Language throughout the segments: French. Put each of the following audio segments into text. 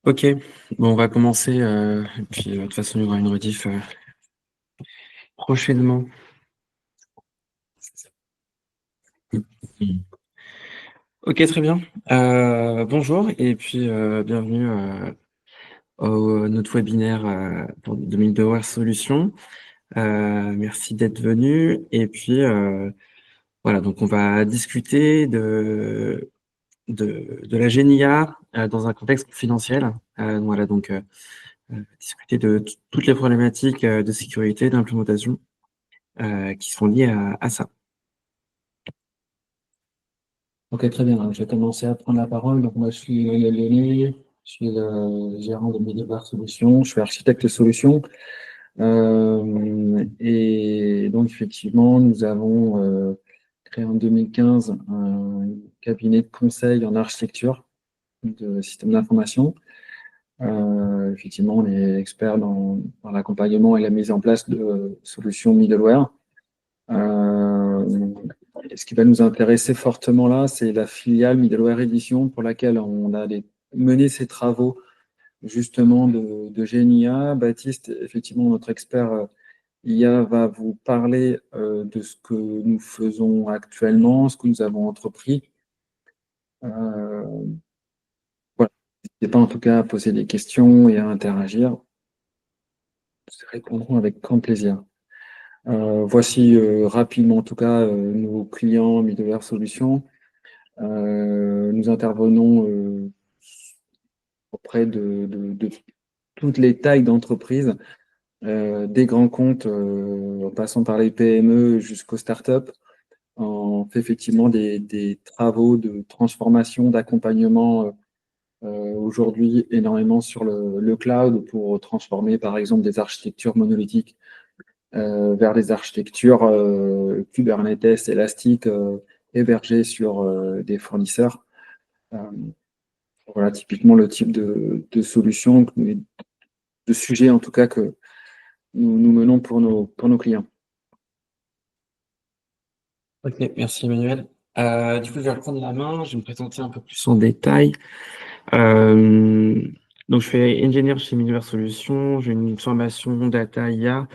Ok, bon, on va commencer, et puis de toute façon, il y aura une rediff prochainement. Ok, très bien. Bonjour, et puis bienvenue au notre webinaire pour 2000 Solutions. Merci d'être venu. Et puis, voilà, donc on va discuter de la GNIA dans un contexte confidentiel. Voilà, donc discuter de toutes les problématiques de sécurité, d'implémentation qui sont liées à ça. Ok, très bien. Je vais commencer à prendre la parole. Donc, moi, je suis Lionel Lenné, je suis le gérant de Medivar Solutions, je suis architecte solutions. Et donc, effectivement, nous avons créé en 2015 un cabinet de conseil en architecture de systèmes d'information. Effectivement, on est expert dans l'accompagnement et la mise en place de solutions middleware. Euh, et ce qui va nous intéresser fortement là, c'est la filiale Middleware Edition pour laquelle on a mené ces travaux justement de GNIA. Baptiste, effectivement, notre expert IA, va vous parler de ce que nous faisons actuellement, ce que nous avons entrepris. Voilà. N'hésitez pas en tout cas à poser des questions et à interagir. Nous répondrons avec grand plaisir. Voici rapidement en tout cas nos clients Middleware Solutions. Nous intervenons auprès de toutes les tailles d'entreprises, des grands comptes en passant par les PME jusqu'aux startups. On fait effectivement des travaux de transformation, d'accompagnement aujourd'hui énormément sur le cloud pour transformer par exemple des architectures monolithiques vers des architectures Kubernetes élastiques hébergées sur des fournisseurs. Euh, Voilà typiquement le type de solution, de sujet en tout cas que nous menons pour nos clients. Ok, merci Emmanuel. Du coup, je vais reprendre la main, je vais me présenter un peu plus en détail. Euh, donc, je suis ingénieur chez Miniver Solutions, j'ai une formation data IA,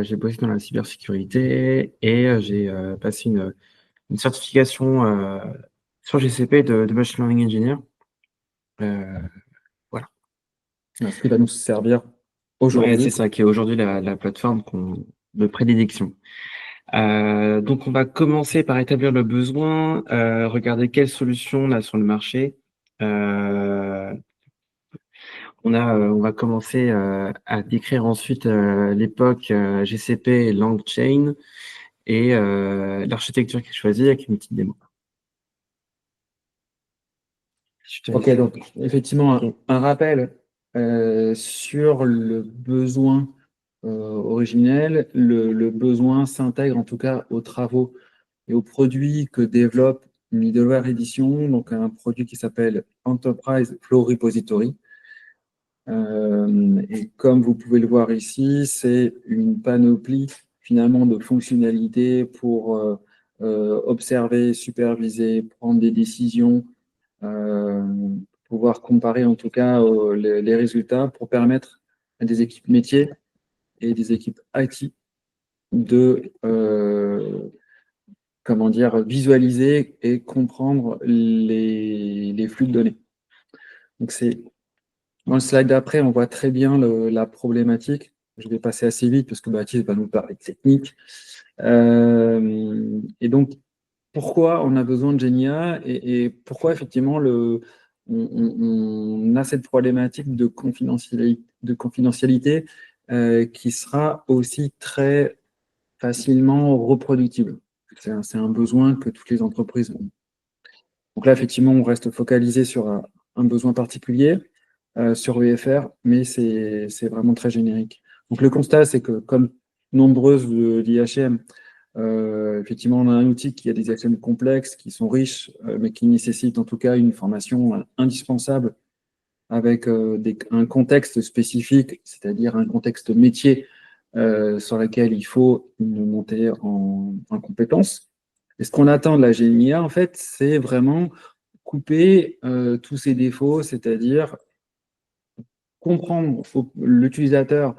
j'ai bossé dans la cybersécurité et j'ai passé une certification sur GCP de Machine Learning Engineer. Euh, voilà. Ce qui va nous servir Ouais, c'est aujourd'hui. ça qui est aujourd'hui la plateforme de prédilection. Donc, on va commencer par établir le besoin, regarder quelles solutions on a sur le marché. Euh, on va commencer à décrire ensuite l'époque GCP et LangChain et l'architecture qui est choisie avec une petite démo. Je te Ok, laisse. donc effectivement, Ok. un rappel sur le besoin originel. Le besoin s'intègre en tout cas aux travaux et aux produits que développe Middleware Edition, donc un produit qui s'appelle Enterprise Flow Repository. Et comme vous pouvez le voir ici, c'est une panoplie finalement de fonctionnalités pour observer, superviser, prendre des décisions, euh, pouvoir comparer en tout cas les résultats pour permettre à des équipes métiers et des équipes IT de comment dire, visualiser et comprendre les flux de données. Donc c'est dans le slide d'après, on voit très bien la problématique. Je vais passer assez vite parce que Baptiste va nous parler de technique. Et donc, pourquoi on a besoin de Genia et pourquoi effectivement on a cette problématique de confidentialité qui sera aussi très facilement reproductible. C'est un besoin que toutes les entreprises ont. Donc là, effectivement, on reste focalisé sur un besoin particulier, sur VFR, mais c'est vraiment très générique. Donc le constat, c'est que comme nombreuses d'IHM, effectivement, on a un outil qui a des IHM complexes, qui sont riches, mais qui nécessitent en tout cas une formation indispensable avec un contexte spécifique, c'est-à-dire un contexte métier sur lequel il faut une montée en compétences. Et ce qu'on attend de la GNIA, en fait, c'est vraiment couper tous ces défauts, c'est-à-dire comprendre l'utilisateur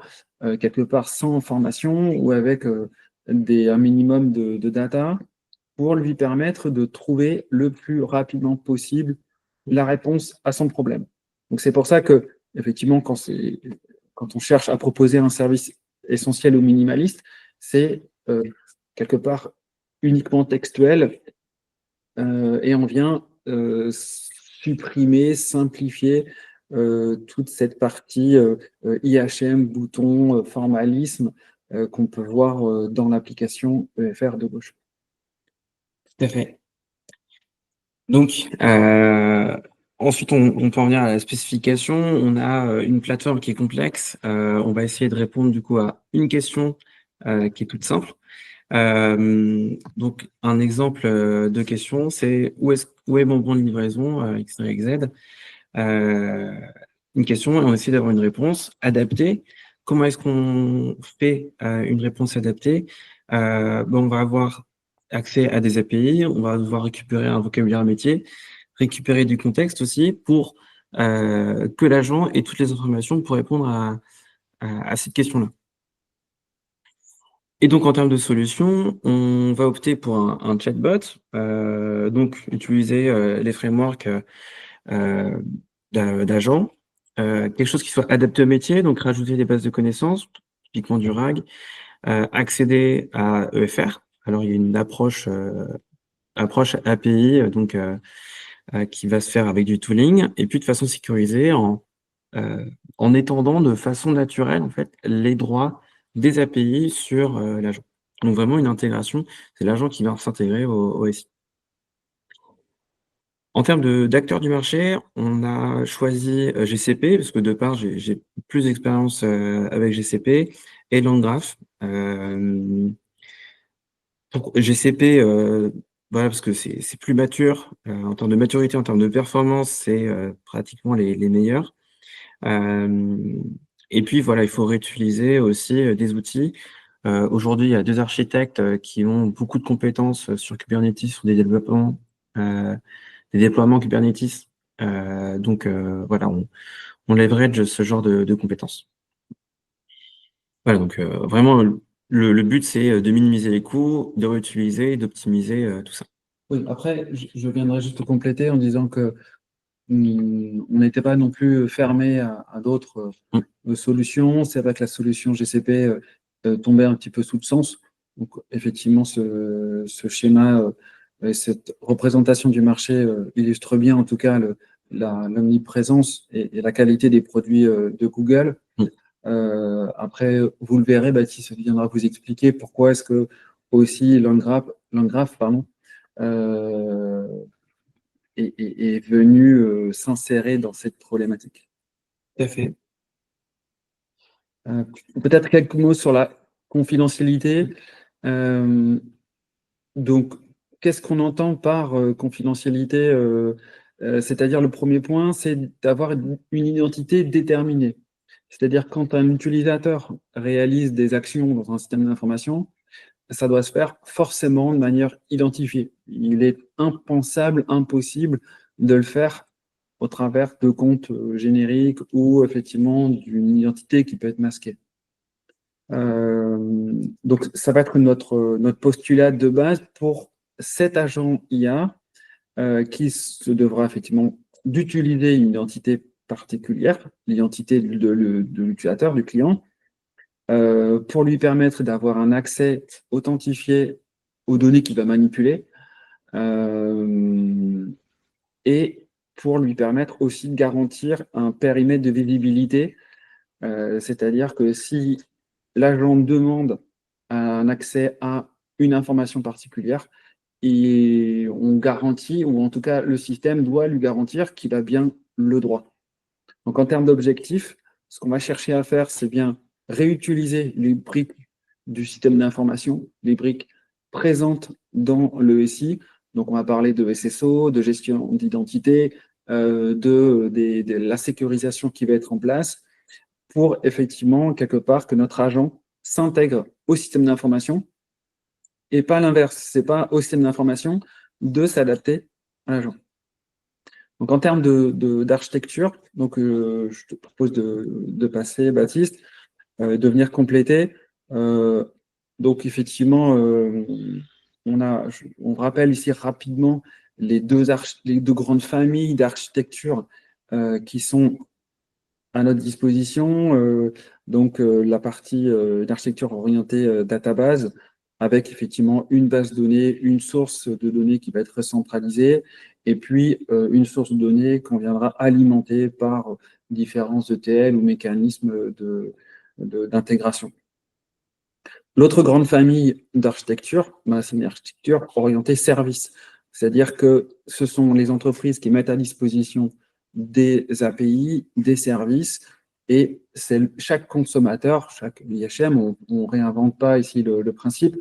quelque part sans formation ou avec un minimum de data pour lui permettre de trouver le plus rapidement possible la réponse à son problème. Donc c'est pour ça que, effectivement, quand on cherche à proposer un service essentiel ou minimaliste, c'est quelque part uniquement textuel et on vient supprimer, simplifier toute cette partie IHM, bouton, formalisme qu'on peut voir dans l'application EFR de gauche. Tout à fait. Donc, ensuite, on peut en venir à la spécification. On a une plateforme qui est complexe. On va essayer de répondre du coup à une question qui est toute simple. Donc, un exemple de question, c'est où est mon bon de livraison, X, Y, Z. Une question et on essaie d'avoir une réponse adaptée. Comment est-ce qu'on fait une réponse adaptée? On va avoir accès à des API, on va devoir récupérer un vocabulaire métier, récupérer du contexte aussi pour que l'agent ait toutes les informations pour répondre à cette question-là. Et donc, en termes de solutions, on va opter pour un chatbot, donc utiliser les frameworks d'agents, quelque chose qui soit adapté au métier, donc rajouter des bases de connaissances, typiquement du RAG, accéder à EFR. Alors, il y a une approche API, donc qui va se faire avec du tooling, et puis de façon sécurisée en étendant de façon naturelle en fait les droits des API sur l'agent. Donc vraiment une intégration, c'est l'agent qui va s'intégrer au SI. En termes d'acteurs du marché, on a choisi GCP, parce que de part, j'ai plus d'expérience avec GCP et LangGraph. Pour GCP, voilà, parce que c'est plus mature en termes de maturité, en termes de performance, c'est pratiquement les meilleurs. Et puis voilà, il faut réutiliser aussi des outils. Aujourd'hui, il y a deux architectes qui ont beaucoup de compétences sur Kubernetes, sur des déploiements Kubernetes. Donc voilà, on leverage ce genre de compétences. Voilà, donc vraiment, le but, c'est de minimiser les coûts, de réutiliser et d'optimiser tout ça. Oui, après, je viendrai juste compléter en disant que on n'était pas non plus fermé à d'autres solutions. C'est vrai que la solution GCP tombait un petit peu sous le sens. Donc, effectivement, ce schéma et cette représentation du marché illustre bien, en tout cas, l'omniprésence et la qualité des produits de Google. Mm. Après, vous le verrez, Baptiste viendra vous expliquer pourquoi est-ce que aussi LangGraph, pardon, euh, est venu s'insérer dans cette problématique. Tout à fait. Peut-être quelques mots sur la confidentialité. Donc, qu'est-ce qu'on entend par confidentialité c'est-à-dire le premier point, c'est d'avoir une identité déterminée. C'est-à-dire quand un utilisateur réalise des actions dans un système d'information, ça doit se faire forcément de manière identifiée. Il est impensable, impossible de le faire au travers de comptes génériques ou effectivement d'une identité qui peut être masquée. Donc, ça va être notre postulat de base pour cet agent IA qui se devra effectivement d'utiliser une identité particulière, l'identité de l'utilisateur, du client, pour lui permettre d'avoir un accès authentifié aux données qu'il va manipuler et pour lui permettre aussi de garantir un périmètre de visibilité, c'est-à-dire que si l'agent demande un accès à une information particulière, et on garantit, ou en tout cas le système doit lui garantir qu'il a bien le droit. Donc en termes d'objectifs, ce qu'on va chercher à faire, c'est bien réutiliser les briques du système d'information, les briques présentes dans le SI. Donc on va parler de SSO, de gestion d'identité, de la sécurisation qui va être en place pour effectivement, quelque part, que notre agent s'intègre au système d'information et pas l'inverse. C'est pas au système d'information de s'adapter à l'agent. Donc, en termes d'architecture, donc, je te propose de passer, Baptiste, de venir compléter. Euh, donc, effectivement, on rappelle ici rapidement les deux grandes familles d'architecture qui sont à notre disposition. Donc, la partie d'architecture orientée database, avec effectivement une base de données, une source de données qui va être centralisée, et puis une source de données qu'on viendra alimenter par différents ETL ou mécanismes d'intégration. L'autre grande famille d'architecture, ben, c'est une architecture orientée service. C'est-à-dire que ce sont les entreprises qui mettent à disposition des API, des services, et c'est chaque consommateur, chaque IHM, on ne réinvente pas ici le principe,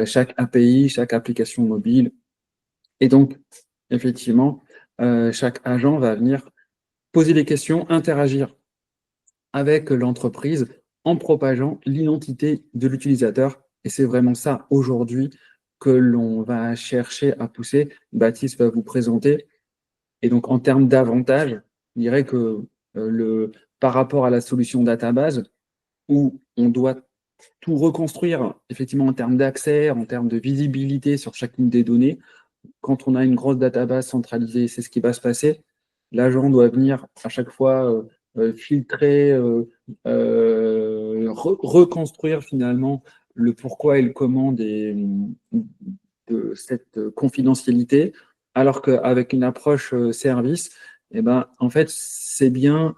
chaque API, chaque application mobile. Et donc, effectivement, chaque agent va venir poser des questions, interagir avec l'entreprise en propageant l'identité de l'utilisateur. Et c'est vraiment ça aujourd'hui que l'on va chercher à pousser. Baptiste va vous présenter. Et donc, en termes d'avantages, je dirais que par rapport à la solution database, où on doit tout reconstruire, effectivement, en termes d'accès, en termes de visibilité sur chacune des données, quand on a une grosse database centralisée, c'est ce qui va se passer. L'agent doit venir à chaque fois filtrer, reconstruire finalement le pourquoi et le comment de cette confidentialité, alors qu'avec une approche service, eh ben, en fait, c'est bien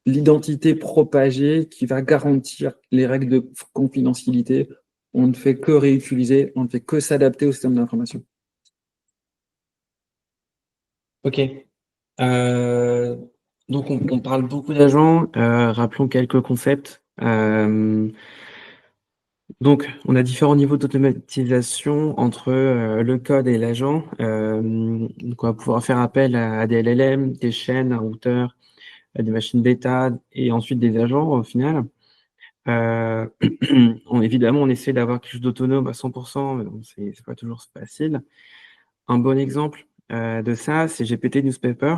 l'identité propagée qui va garantir les règles de confidentialité. On ne fait que réutiliser, on ne fait que s'adapter au système d'information. Ok. Euh, donc, on parle beaucoup d'agents. Rappelons quelques concepts. Donc, on a différents niveaux d'automatisation entre le code et l'agent. Donc, on va pouvoir faire appel à des LLM, des chaînes, un routeur, à des machines bêta et ensuite des agents au final. Euh, évidemment, on essaie d'avoir quelque chose d'autonome à 100%, mais bon, c'est pas toujours facile. Un bon exemple de ça, c'est GPT Newspaper.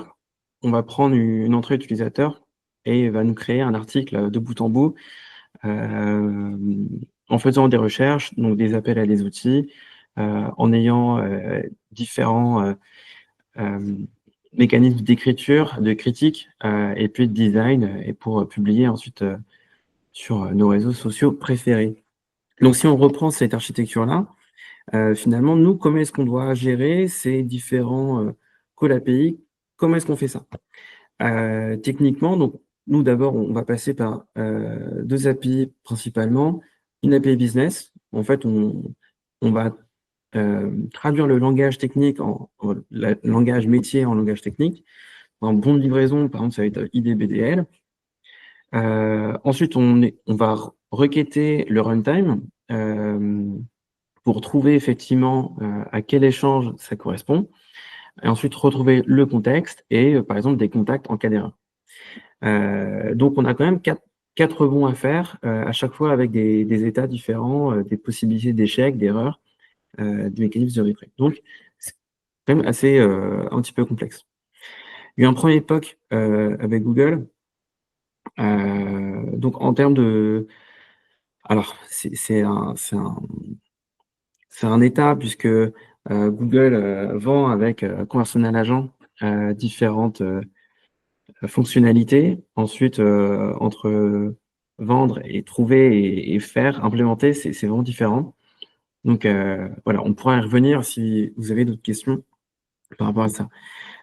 On va prendre une entrée utilisateur et il va nous créer un article de bout en bout euh, en faisant des recherches, donc des appels à des outils, en ayant différents euh, mécanismes d'écriture, de critique et puis de design, et pour publier ensuite sur nos réseaux sociaux préférés. Donc, si on reprend cette architecture-là, finalement, nous, comment est-ce qu'on doit gérer ces différents calls API? Comment est-ce qu'on fait ça? Techniquement, donc, nous, d'abord, on va passer par deux API principalement. Une API business. En fait, on va traduire le langage technique en langage métier en langage technique. En bon de livraison, par exemple, ça va être IDBDL. Ensuite, on va requêter le runtime pour trouver effectivement à quel échange ça correspond. Et ensuite, retrouver le contexte et, par exemple, des contacts en cas d'erreur. Donc, on a quand même quatre bons à faire, à chaque fois avec des états différents, des possibilités d'échec, d'erreur, des mécanismes de replay. Donc, c'est quand même assez un petit peu complexe. Il y a eu un premier POC avec Google. Donc, en termes de... Alors, c'est un état puisque Google vend avec Conversational Agent différentes fonctionnalités. Ensuite, entre vendre et trouver et faire, implémenter, c'est vraiment différent. Donc voilà, on pourra y revenir si vous avez d'autres questions par rapport à ça.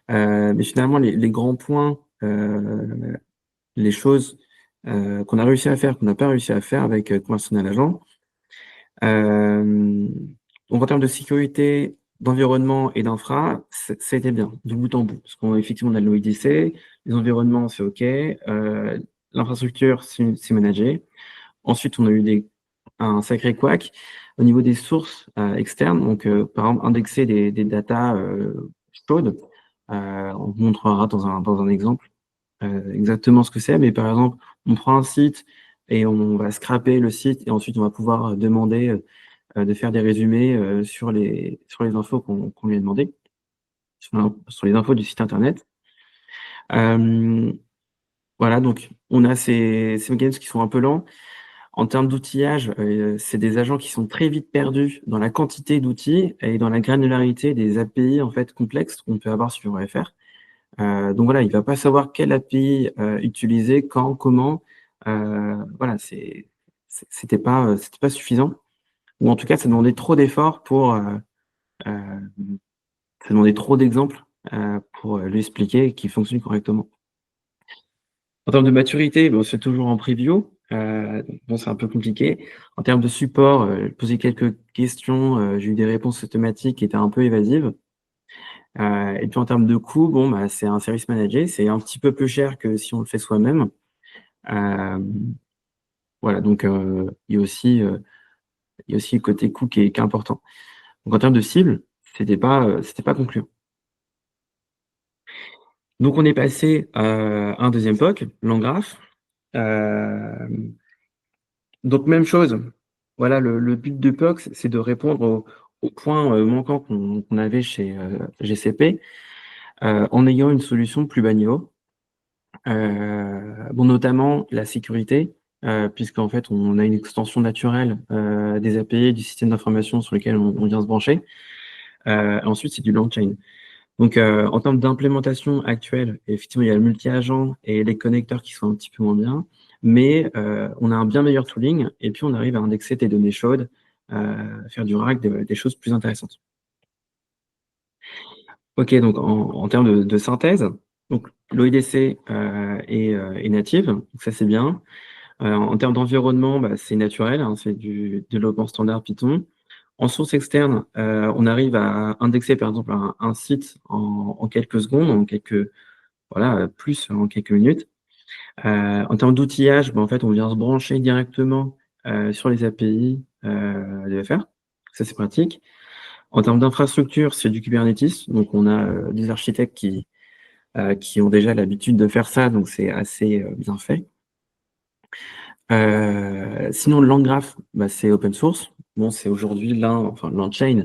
Mais finalement, les grands points, les choses qu'on a réussi à faire, qu'on n'a pas réussi à faire avec Conversational Agent. Donc en termes de sécurité, d'environnement et d'infra, ça a été bien, de bout en bout. Parce qu'effectivement, on a le l'OIDC, les environnements, c'est OK, l'infrastructure, c'est managé. Ensuite, on a eu un sacré couac au niveau des sources externes. Donc, par exemple, indexer des datas chaudes. On vous montrera dans un exemple exactement ce que c'est. Mais par exemple, on prend un site et on va scraper le site et ensuite, on va pouvoir demander de faire des résumés sur les infos qu'on lui a demandé, sur les infos du site internet. Voilà, donc on a ces mécanismes qui sont un peu lents. En termes d'outillage, c'est des agents qui sont très vite perdus dans la quantité d'outils et dans la granularité des API en fait complexes qu'on peut avoir sur OFR. Donc voilà, il ne va pas savoir quelle API utiliser, quand, comment. Voilà, c'était pas suffisant. Ou en tout cas, ça demandait trop d'efforts euh, ça demandait trop d'exemples pour lui expliquer qu'il fonctionne correctement. En termes de maturité, bon, c'est toujours en preview. Bon, c'est un peu compliqué. En termes de support, poser quelques questions, j'ai eu des réponses automatiques qui étaient un peu évasives. Et puis en termes de coût, bon, bah, c'est un service managé, c'est un petit peu plus cher que si on le fait soi-même. Euh, voilà, donc il y a aussi le côté coût qui est important. Donc en termes de cible, c'était pas concluant. Donc on est passé à un deuxième POC, Landgraph. Euh, donc même chose. Voilà, le but de POC, c'est de répondre aux points manquants qu'on avait chez GCP en ayant une solution plus bas niveau. Bon, notamment la sécurité, puisqu'en fait, on a une extension naturelle des API du système d'information sur lequel on vient se brancher. Ensuite, c'est du long chain. Donc, en termes d'implémentation actuelle, effectivement, il y a le multi-agent et les connecteurs qui sont un petit peu moins bien, mais on a un bien meilleur tooling et puis on arrive à indexer tes données chaudes, faire du RAG, des choses plus intéressantes. Ok, donc en termes de synthèse, donc l'OIDC est native, donc ça c'est bien. En termes d'environnement, bah, c'est naturel, hein, c'est du développement standard Python. En source externe, on arrive à indexer par exemple un site en quelques secondes, voilà, plus en quelques minutes. En termes d'outillage, bah, en fait, on vient se brancher directement sur les API de FR. Ça, c'est pratique. En termes d'infrastructure, c'est du Kubernetes. Donc, on a des architectes qui ont déjà l'habitude de faire ça, donc c'est assez bien fait. Sinon, le LangGraph, bah, c'est open source. Bon, c'est aujourd'hui LangChain,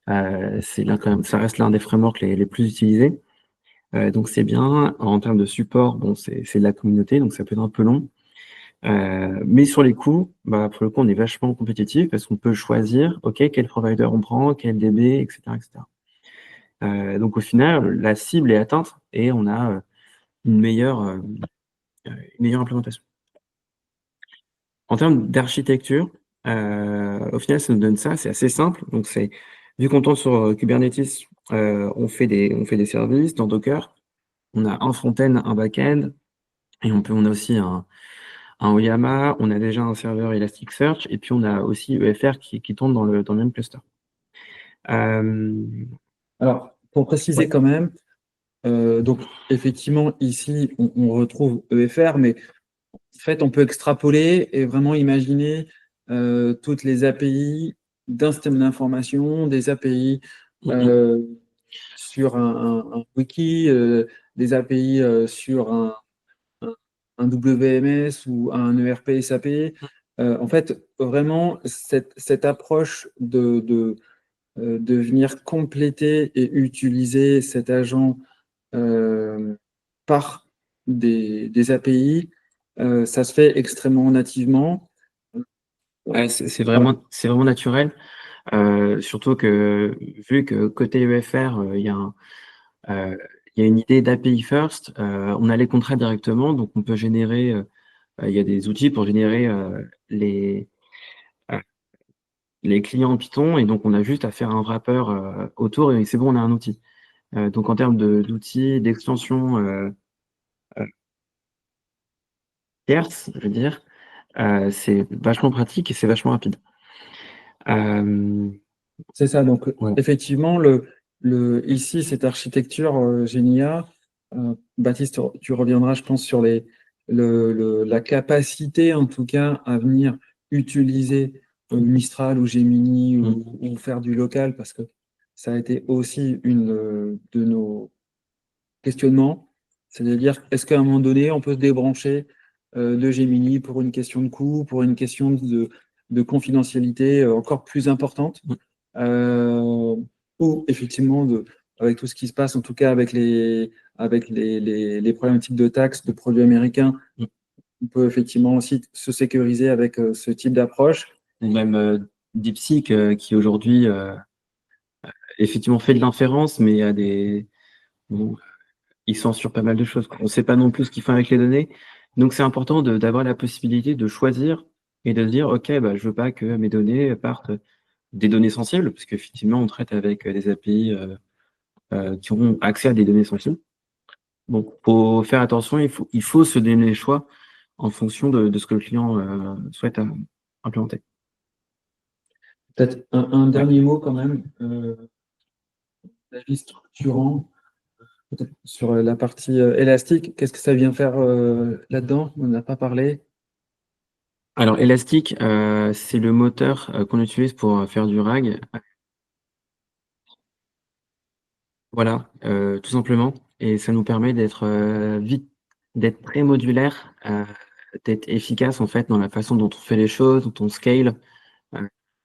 quand même, ça reste l'un des frameworks les plus utilisés. Donc c'est bien. En termes de support, bon, c'est de la communauté, donc ça peut être un peu long. Mais sur les coûts, bah, pour le coup, on est vachement compétitif parce qu'on peut choisir, OK, quel provider on prend, quel DB, etc., etc. Donc au final, la cible est atteinte et on a une meilleure implémentation. En termes d'architecture, au final, ça nous donne ça, c'est assez simple. Donc, vu qu'on tourne sur Kubernetes, on fait des services dans Docker. On a un front-end, un back-end, et on a aussi un Oyama, on a déjà un serveur Elasticsearch, et puis on a aussi EFR qui tourne dans le même cluster. Euh, Alors, pour préciser ouais. quand même, donc effectivement, ici, on retrouve EFR, mais en fait, on peut extrapoler et vraiment imaginer toutes les API d'un système d'information, des API euh, sur un wiki, des API sur un- un WMS ou un ERP SAP. En fait, vraiment, cette approche de venir compléter et utiliser cet agent par des API, ça se fait extrêmement nativement. Ouais, Voilà. c'est vraiment naturel. Surtout que, vu que côté EFR, Euh, il y a une idée d'API first. On a les contrats directement, donc on peut générer. Il y a des outils pour générer euh, les clients en Python, et donc on a juste à faire un wrapper autour et c'est bon, on a un outil. Donc en termes d'outils, d'extensions tierces, je veux dire, c'est vachement pratique et c'est vachement rapide. Euh, C'est ça. Donc, ouais. effectivement, ici, cette architecture Genia, Baptiste, tu reviendras, je pense, sur la capacité, en tout cas, à venir utiliser Mistral ou Gemini Mm. ou faire du local, parce que ça a été aussi une de nos questionnements. C'est-à-dire, est-ce qu'à un moment donné, on peut se débrancher de Gemini pour une question de coût, pour une question de confidentialité encore plus importante, Mm. euh, ou effectivement avec tout ce qui se passe, en tout cas avec les problématiques de taxes de produits américains, on peut effectivement aussi se sécuriser avec ce type d'approche. Ou même DeepSeek qui aujourd'hui effectivement fait de l'inférence, mais il y a bon, ils censurent pas mal de choses, quoi. On ne sait pas non plus ce qu'ils font avec les données. Donc c'est important d'avoir la possibilité de choisir et de se dire, OK, bah, je veux pas que mes données partent des données sensibles, parce qu'effectivement, on traite avec des API qui auront accès à des données sensibles. Donc, faut faire attention, il faut se donner le choix en fonction de ce que le client souhaite implémenter. Peut-être un Ouais. dernier mot quand même, l'avis structurant, peut-être sur la partie élastique. Qu'est-ce que ça vient faire là-dedans? On n'a pas parlé. Alors, Elastic, c'est le moteur qu'on utilise pour faire du RAG. Voilà, tout simplement. Et ça nous permet d'être vite, d'être très modulaire, d'être efficace en fait dans la façon dont on fait les choses, dont on scale. Euh,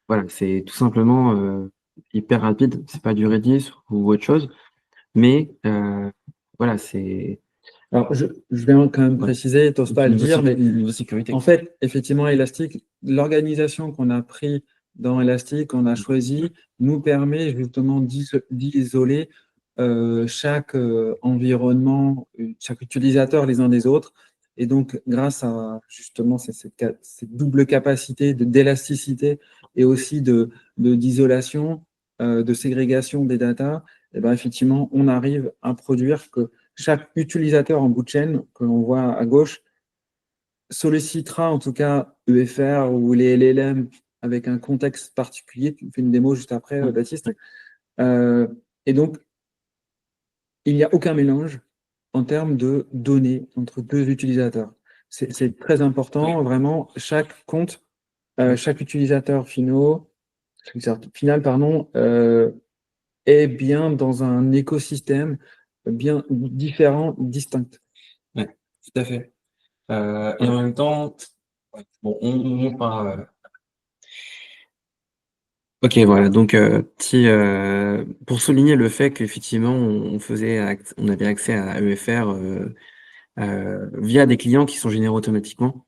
voilà, c'est tout simplement hyper rapide. C'est pas du Redis ou autre chose, mais voilà, c'est Alors, je vais quand même ouais, préciser, tu n'oses pas le dire, mais niveau sécurité. en fait, effectivement, Elastic, l'organisation qu'on a pris dans Elastic, qu'on a choisi, nous permet justement d'isoler chaque environnement, chaque utilisateur les uns des autres. Et donc, grâce à justement cette double capacité d'élasticité et aussi d'isolation, de ségrégation des datas, et ben, effectivement, on arrive à produire que chaque utilisateur en bout de chaîne que l'on voit à gauche sollicitera en tout cas EFR ou les LLM avec un contexte particulier. Tu me fais une démo juste après, Baptiste. Euh, et donc, il n'y a aucun mélange en termes de données entre deux utilisateurs. C'est très important, vraiment, chaque compte, chaque utilisateur final, pardon, est bien dans un écosystème bien différent, distinct. Ouais, tout à fait. Et en même temps, bon, on part. Ok, voilà. Donc, pour souligner le fait qu'effectivement, on avait accès à EFR via des clients qui sont générés automatiquement.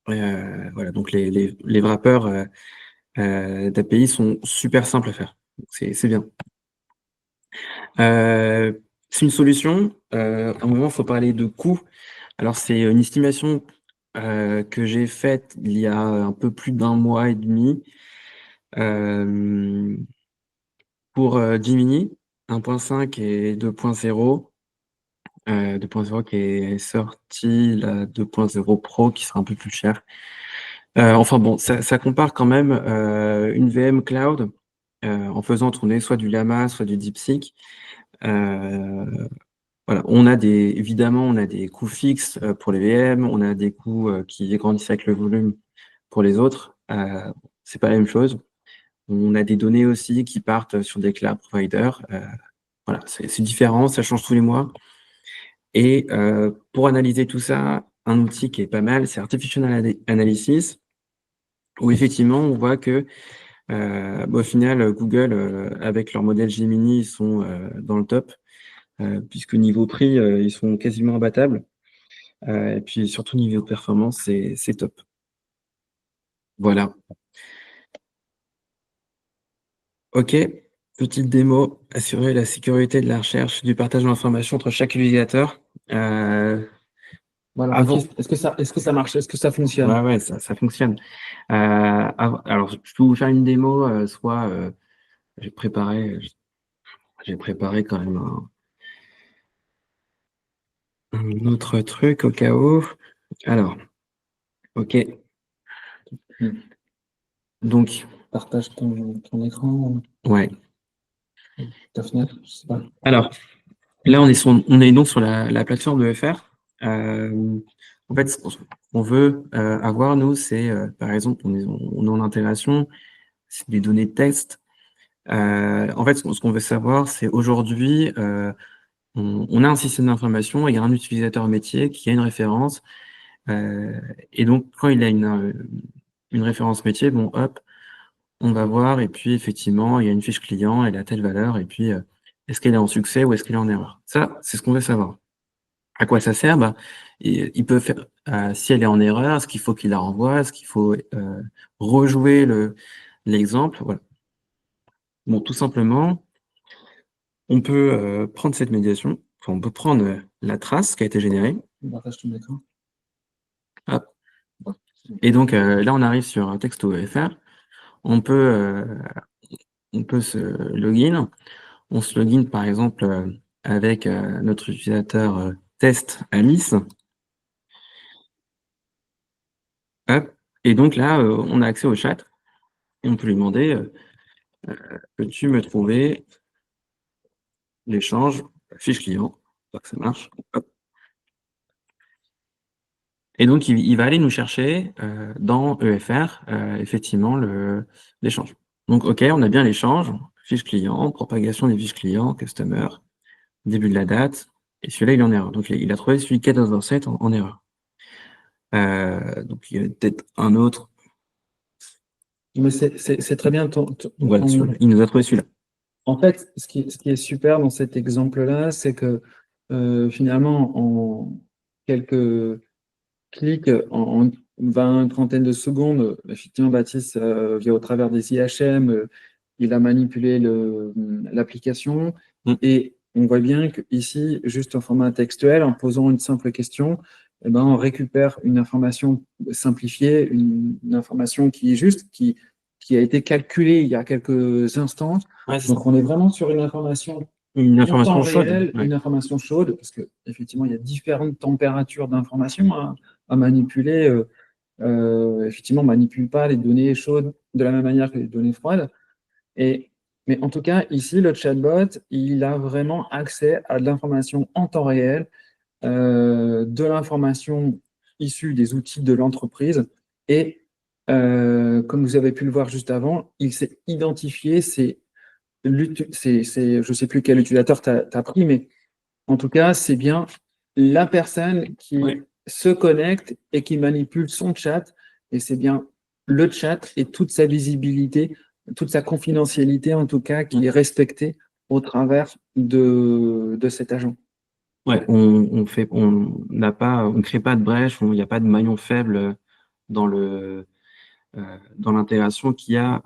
Voilà. Donc, les wrappers d'API sont super simples à faire. Donc, c'est bien. Euh, c'est une solution. À un moment, il faut parler de coût. Alors, c'est une estimation que j'ai faite il y a un peu plus d'un mois et demi. Euh, pour Gemini 1.5 et 2.0. 2.0 qui est sorti, la 2.0 Pro qui sera un peu plus cher. Enfin bon, ça compare quand même une VM cloud en faisant tourner soit du Llama, soit du DeepSeek. Euh, voilà, évidemment, on a des coûts fixes pour les VM, on a des coûts qui grandissent avec le volume pour les autres. C'est pas la même chose. On a des données aussi qui partent sur des cloud providers. Voilà, c'est différent, ça change tous les mois. Et pour analyser tout ça, un outil qui est pas mal, c'est Artificial Analysis, où effectivement, on voit que au final, Google, avec leur modèle Gemini, ils sont dans le top, puisque niveau prix, ils sont quasiment imbattables. Et puis surtout niveau performance, c'est top. Voilà. OK. Petite démo, assurer la sécurité de la recherche, du partage d'informations entre chaque utilisateur. Voilà, Avant, Baptiste, est-ce que ça marche? Est-ce que ça fonctionne? ouais, ça fonctionne. Alors, je peux vous faire une démo, soit j'ai préparé, j'ai préparé quand même un autre truc au cas où. Alors, OK. Hmm. Donc, Partage ton écran, ouais. ta fenêtre, je sais pas. Alors, là, on est donc sur la plateforme de FR. En fait, ce qu'on veut avoir, nous, c'est, par exemple, on est en intégration, c'est des données de test. En fait, ce qu'on veut savoir, c'est aujourd'hui, on a un système d'information, il y a un utilisateur métier qui a une référence, et donc quand il a une référence métier, bon, hop, on va voir, et puis effectivement, il y a une fiche client, elle a telle valeur, et puis est-ce qu'elle est en succès ou est-ce qu'elle est en erreur? Ça, c'est ce qu'on veut savoir. À quoi ça sert? Bah, il peut faire, si elle est en erreur, est-ce qu'il faut qu'il la renvoie? Est-ce qu'il faut rejouer l'exemple? Voilà. Bon, tout simplement, on peut prendre cette médiation, enfin, on peut prendre la trace qui a été générée. Partage ton écran. Hop. Et donc là, on arrive sur un texto EFR. On peut, on peut se login. On se login, par exemple, avec notre utilisateur test Alice. Hop. Et donc là, on a accès au chat. Et on peut lui demander peux-tu me trouver l'échange fiche client? J'espère que ça marche. Hop. Et donc, il va aller nous chercher dans EFR, effectivement, l'échange. Donc, OK, on a bien l'échange, fiche client, propagation des fiches clients, customer, début de la date, et celui-là, il est en erreur. Donc, il a trouvé celui 14/7 en erreur. Donc, il y a peut-être un autre. Mais c'est très bien. Voilà, il nous a trouvé celui-là. En fait, ce qui est super dans cet exemple-là, c'est que finalement, en quelques clics, en 20, trentaine de secondes, effectivement, Baptiste, via au travers des IHM, il a manipulé l'application Mm. et on voit bien qu'ici, juste en format textuel, en posant une simple question, eh ben, on récupère une information simplifiée, une information qui est juste, qui a été calculée il y a quelques instants. Ouais, c'est ça. Donc, on est vraiment sur une information Une en temps information chaude. réel, Ouais. une information chaude, parce que effectivement, il y a différentes températures d'information à manipuler. Effectivement, on ne manipule pas les données chaudes de la même manière que les données froides. Mais en tout cas, ici, le chatbot, il a vraiment accès à de l'information en temps réel, de l'information issue des outils de l'entreprise. Et comme vous avez pu le voir juste avant, il s'est identifié, je ne sais plus quel utilisateur tu as pris, mais en tout cas, c'est bien la personne qui Ouais. se connecte et qui manipule son chat. Et c'est bien le chat et toute sa visibilité, toute sa confidentialité, en tout cas, qui est respectée au travers de cet agent. Ouais, on crée pas de brèche, il n'y a pas de maillon faible dans dans l'intégration qu'il y a.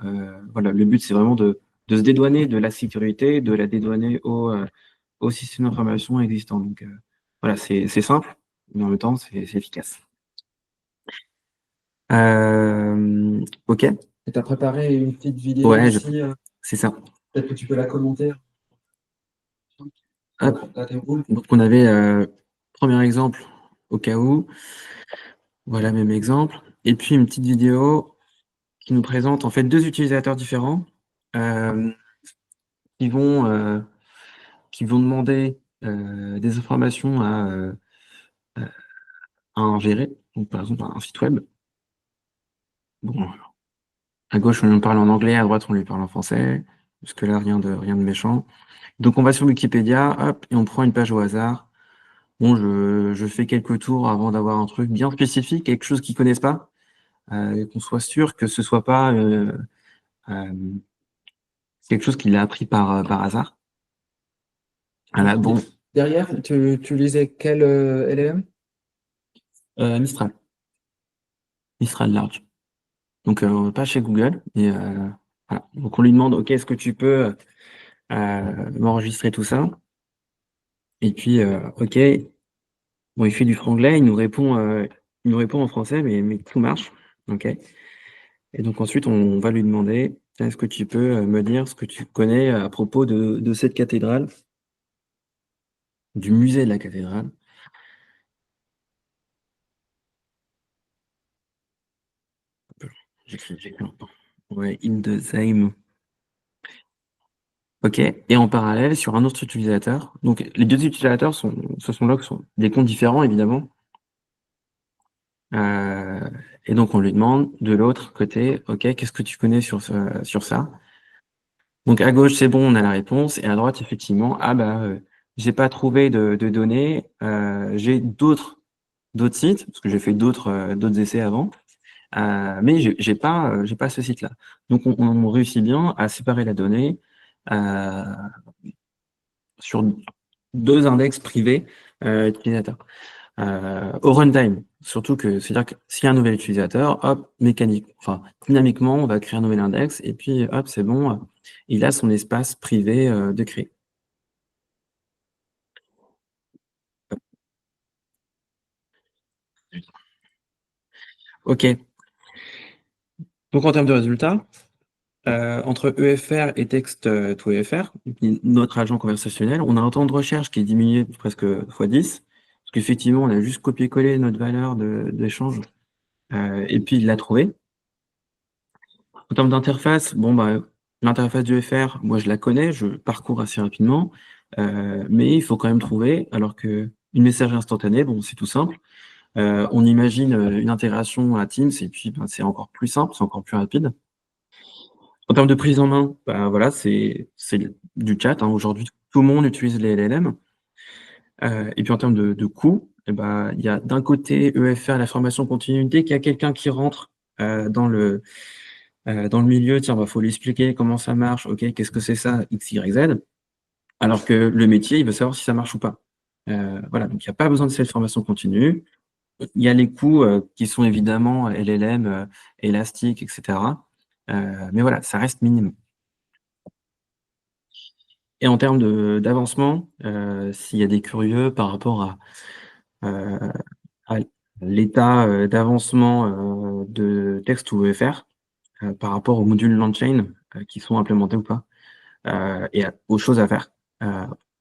Voilà, le but, c'est vraiment de se dédouaner de la sécurité, de la dédouaner au système d'information existant. Donc, voilà, c'est simple, mais en même temps, c'est efficace. OK. Et tu as préparé une petite vidéo Ouais, aussi, c'est ça. peut-être que tu peux la commenter. Hop. Donc, on avait premier exemple au cas où. Voilà, même exemple. Et puis, une petite vidéo qui nous présente en fait deux utilisateurs différents euh, qui vont, euh, qui vont demander des informations à un géré, donc par exemple un site web. Bon, à gauche, on lui parle en anglais, à droite, on lui parle en français. Jusque-là, rien de méchant. Donc, on va sur Wikipédia, hop, et on prend une page au hasard. Bon, je fais quelques tours avant d'avoir un truc bien spécifique, quelque chose qu'ils connaissent pas, et qu'on soit sûr que ce soit pas euh, quelque chose qu'il a appris par hasard. Voilà, bon, Derrière, tu lisais quel LLM? Mistral, Mistral Large. Donc, pas chez Google, mais voilà. Donc, on lui demande, OK, est-ce que tu peux m'enregistrer tout ça? Et puis, OK, bon, il fait du franglais, il nous répond en français, mais tout marche. OK. Et donc, ensuite, on va lui demander, est-ce que tu peux me dire ce que tu connais à propos de cette cathédrale, du musée de la cathédrale? J'écris longtemps. Ouais, Hildesheim. OK. Et en parallèle, sur un autre utilisateur, donc les deux utilisateurs sont des comptes différents, évidemment. Euh, et donc, on lui demande de l'autre côté, OK, qu'est-ce que tu connais sur ça? Donc, à gauche, c'est bon, on a la réponse. Et à droite, effectivement, ah bah, j'ai pas trouvé de données. J'ai d'autres sites, parce que j'ai fait d'autres essais avant. Mais j'ai pas ce site-là. Donc, on réussit bien à séparer la donnée, euh, sur 2 index privés utilisateurs. Au runtime, surtout que c'est-à-dire que s'il y a un nouvel utilisateur, hop, dynamiquement, on va créer un nouvel index et puis hop, c'est bon, il a son espace privé de créer. Ok. Donc en termes de résultats, entre EFR et Text to EFR, notre agent conversationnel, on a un temps de recherche qui est diminué presque x10, parce qu'effectivement, on a juste copié-collé notre valeur d'échange, et puis il l'a trouvé. En termes d'interface, bon, bah, l'interface du FR, moi je la connais, je parcours assez rapidement, mais il faut quand même trouver, alors que une messagerie instantanée, bon, c'est tout simple. On imagine une intégration à Teams, et puis ben, c'est encore plus simple, c'est encore plus rapide. En termes de prise en main, bah, voilà, c'est du chat, hein. Aujourd'hui, tout le monde utilise les LLM. Et puis en termes de coût, eh ben, il y a d'un côté EFR, la formation continue, dès qu'il y a quelqu'un qui rentre dans le milieu, tiens, bah, faut lui expliquer comment ça marche, ok, qu'est-ce que c'est ça, X, Y, Z, alors que le métier, il veut savoir si ça marche ou pas. Voilà, donc il n'y a pas besoin de cette formation continue. Il y a les coûts qui sont évidemment LLM, élastique, etc. Mais voilà, ça reste minime. Et en termes d'avancement, s'il y a des curieux par rapport euh, à l'état d'avancement de texte ou EFR, par rapport aux modules LangChain qui sont implémentés ou pas, aux choses à faire. Il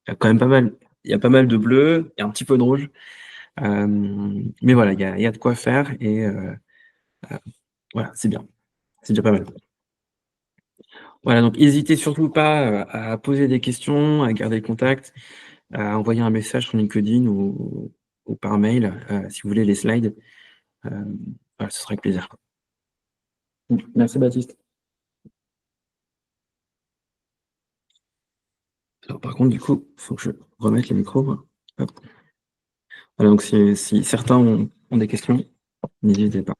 y a quand même pas mal, il y a pas mal de bleu et un petit peu de rouge. Mais voilà, il y a de quoi faire et voilà, c'est bien. C'est déjà pas mal. Voilà, donc n'hésitez surtout pas à poser des questions, à garder le contact, à envoyer un message sur LinkedIn ou par mail si vous voulez les slides. Voilà, ce sera avec plaisir. Merci Baptiste. Alors, par contre, du coup, il faut que je remette les micros. Hop. Voilà, donc si certains ont des questions, n'hésitez pas.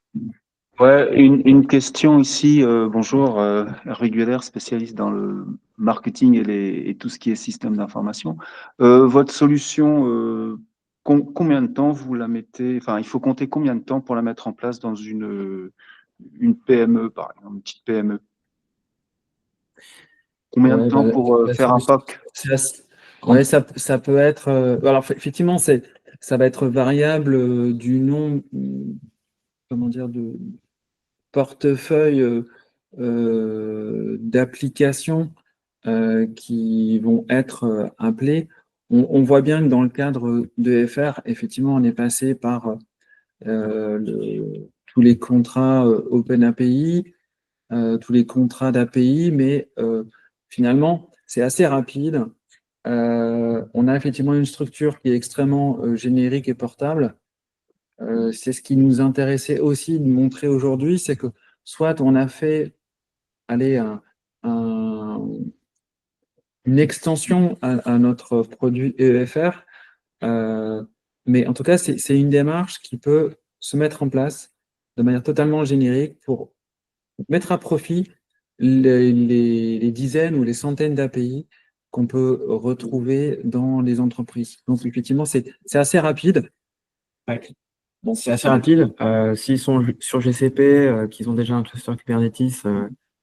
Ouais, une question ici. Bonjour, Régulaire, spécialiste dans le marketing et tout ce qui est système d'information. Votre solution, combien de temps vous la mettez, enfin, il faut compter combien de temps pour la mettre en place dans une PME, par exemple, une petite PME? Combien de Ouais, temps bah, pour la faire un solution, POC? ouais, ça peut être. Alors, effectivement, ça va être variable du nombre, comment dire, de portefeuille d'applications qui vont être appelées. On voit bien que dans le cadre de FR, effectivement, on est passé par tous les contrats OpenAPI, tous les contrats d'API, mais finalement, c'est assez rapide. On a effectivement une structure qui est extrêmement générique et portable. C'est ce qui nous intéressait aussi de montrer aujourd'hui, c'est que soit on a fait aller une extension à notre produit EFR, mais en tout cas, c'est une démarche qui peut se mettre en place de manière totalement générique pour mettre à profit les dizaines ou les centaines d'API qu'on peut retrouver dans les entreprises. Donc, effectivement, c'est assez rapide. Ouais. Bon, c'est assez rapide. S'ils sont sur GCP, qu'ils ont déjà un cluster Kubernetes,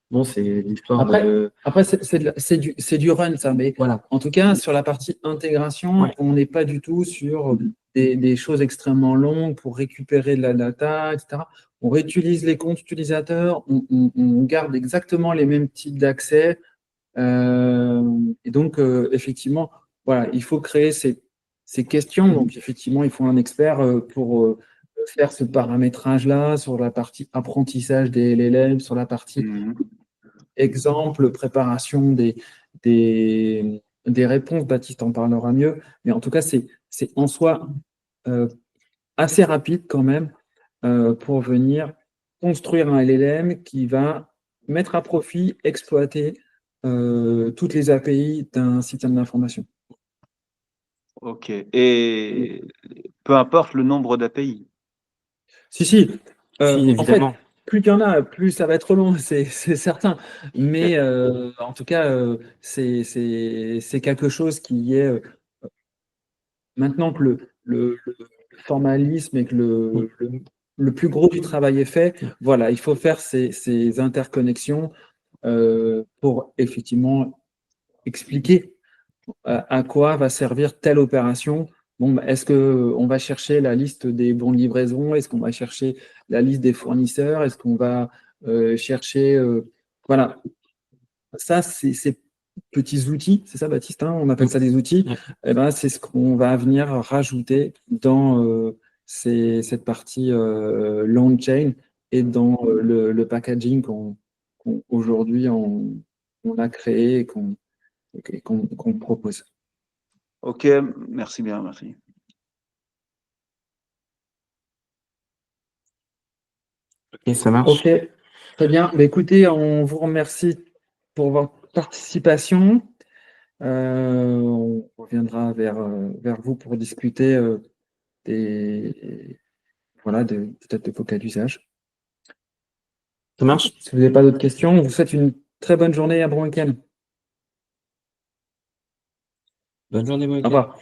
bon, c'est l'histoire de. Après c'est du run, ça, mais Voilà. en tout cas, sur la partie intégration, Ouais. on n'est pas du tout sur des choses extrêmement longues pour récupérer de la data, etc. On réutilise les comptes utilisateurs, on garde exactement les mêmes types d'accès. Et donc, effectivement, voilà, il faut créer ces questions. Donc, effectivement, il faut un expert pour faire ce paramétrage-là sur la partie apprentissage des LLM, sur la partie Mhm. exemple, préparation des réponses. Baptiste en parlera mieux. Mais en tout cas, c'est en soi euh, assez rapide quand même pour venir construire un LLM qui va mettre à profit, exploiter toutes les API d'un système d'information. Ok. Et peu importe le nombre d'API. Si, Si, en fait, évidemment. plus il y en a, plus ça va être long, c'est certain. Mais en tout cas, c'est quelque chose qui est maintenant que le formalisme et que le plus gros du travail est fait, voilà, il faut faire ces interconnexions pour effectivement expliquer à quoi va servir telle opération. Bon, bah, est-ce qu'on va chercher la liste des bons de livraison? Est-ce qu'on va chercher la liste des fournisseurs? Est-ce qu'on va chercher... voilà, ça, c'est ces petits outils, c'est ça, Baptiste, hein, on appelle ça des outils. Ouais. Eh ben, c'est ce qu'on va venir rajouter dans cette partie long chain et dans le packaging qu'aujourd'hui on a créé et qu'on propose. Ok, merci bien, merci. Ok, ça marche. Ok, très bien. Bah, écoutez, on vous remercie pour votre participation. On reviendra vers vous pour discuter voilà, peut-être de vos cas d'usage. Ça marche. Si vous n'avez pas d'autres questions, on vous souhaite une très bonne journée et un bon week-end. Bonne journée, bon Au week-end. revoir.